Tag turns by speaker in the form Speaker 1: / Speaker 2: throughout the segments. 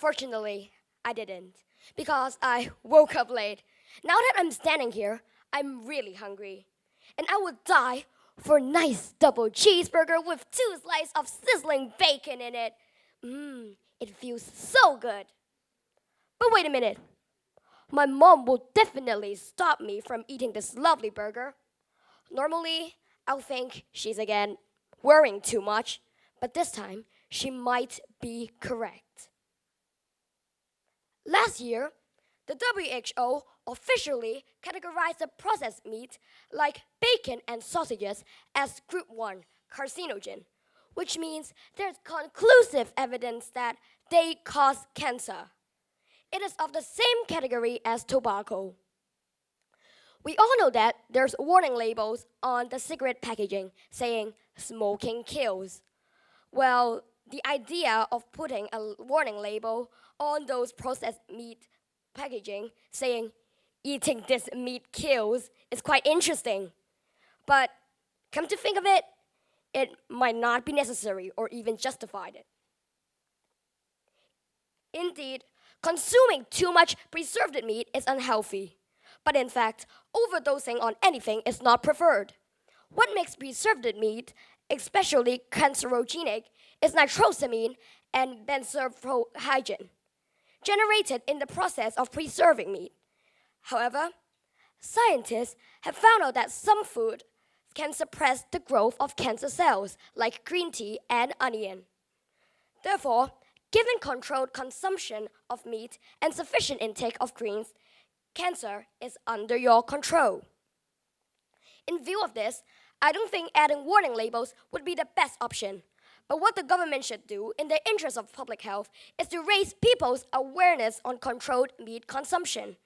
Speaker 1: Unfortunately, I didn't, because I woke up late. Now that I'm standing here, I'm really hungry. And I would die for a nice double cheeseburger with 2 slices of sizzling bacon in it. It feels so good. But wait a minute. My mom will definitely stop me from eating this lovely burger. Normally, I'll think she's again worrying too much, but this time she might be correct. Last year, the WHO officially categorized the processed meat like bacon and sausages as group 1 carcinogen, which means there's conclusive evidence that they cause cancer. It is of the same category as tobacco. We all know that there's warning labels on the cigarette packaging saying smoking kills. Well, the idea of putting a warning label on those processed meat packaging saying eating this meat kills is quite interesting. But come to think of it, it might not be necessary or even justified. Indeed, consuming too much preserved meat is unhealthy. But in fact, overdosing on anything is not preferred. What makes preserved meat especially cancerogenic is nitrosamine and benzopyrene, generated in the process of preserving meat. However, scientists have found out that some food can suppress the growth of cancer cells, like green tea and onion. Therefore, given controlled consumption of meat and sufficient intake of greens, cancer is under your control. In view of this, I don't think adding warning labels would be the best option. But what the government should do, in the interest of public health, is to raise people's awareness on controlled meat consumption.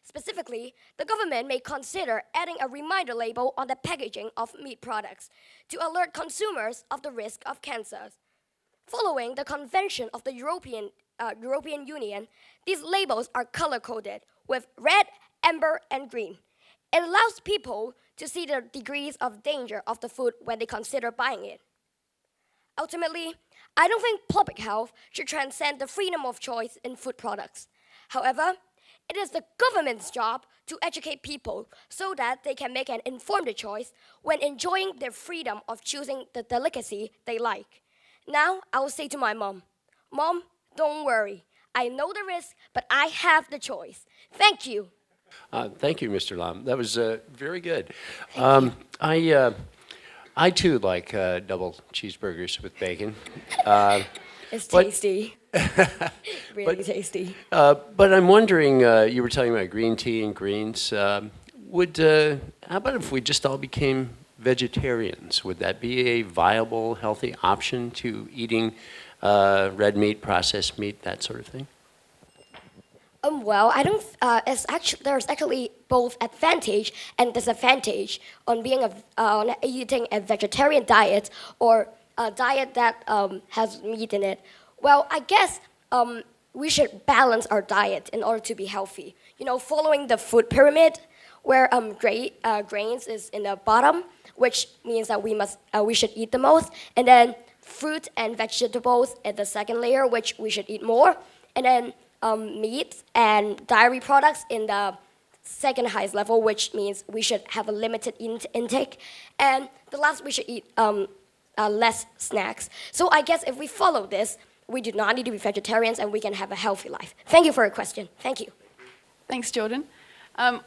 Speaker 1: Specifically, the government may consider adding a reminder label on the packaging of meat products to alert consumers of the risk of cancers. Following the convention of the European Union, these labels are color-coded with red, amber, and green. It allows people to see the degrees of danger of the food when they consider buying it. Ultimately, I don't think public health should transcend the freedom of choice in food products. However, it is the government's job to educate people so that they can make an informed choice when enjoying their freedom of choosing the delicacy they like. Now, I will say to my mom, "Mom, don't worry. I know the risk, but I have the choice." Thank you.
Speaker 2: Thank you, Mr. Lam. That was very good.
Speaker 1: Thank you.
Speaker 2: I too like double cheeseburgers with bacon.
Speaker 1: It's
Speaker 2: but-
Speaker 1: tasty. Really tasty.
Speaker 2: But I'm wondering, you were talking about green tea and greens. How about if we just all became vegetarians? Would that be a viable, healthy option to eating red meat, processed meat, that sort of thing?
Speaker 1: Well, I don't. There's actually both advantage and disadvantage on on eating a vegetarian diet or a diet that has meat in it. Well, I guess we should balance our diet in order to be healthy. You know, following the food pyramid, where grains is in the bottom, which means that we should eat the most, and then fruit and vegetables at the second layer, which we should eat more, and then meat and dairy products in the second highest level, which means we should have a limited intake. And the last, we should eat less snacks. So I guess if we follow this, we do not need to be vegetarians and we can have a healthy life. Thank you for your question. Thank you.
Speaker 3: Thanks, Jordan.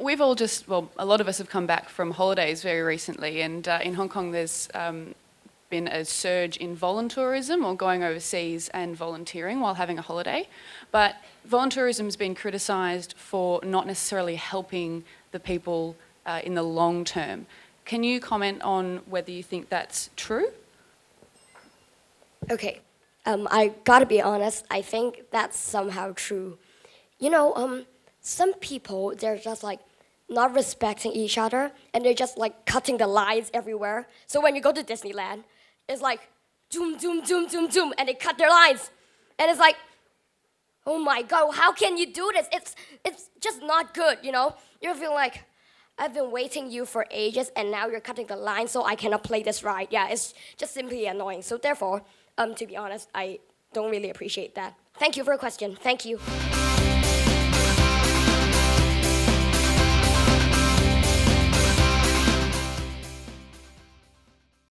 Speaker 3: We've all a lot of us have come back from holidays very recently, and in Hong Kong there's been a surge in voluntourism, or going overseas and volunteering while having a holiday. But voluntourism has been criticised for not necessarily helping the people in the long term. Can you comment on whether you think that's true?
Speaker 1: Okay, I gotta be honest, I think that's somehow true. You know, some people, they're just like not respecting each other, and they're just like cutting the lines everywhere. So when you go to Disneyland, it's like doom, doom, doom, doom, doom, and they cut their lines. And it's like, oh my God, how can you do this? It's just not good, you know? You feel like, I've been waiting you for ages, and now you're cutting the line, so I cannot play this ride. Yeah, it's just simply annoying. So therefore, to be honest, I don't really appreciate that. Thank you for a question. Thank you.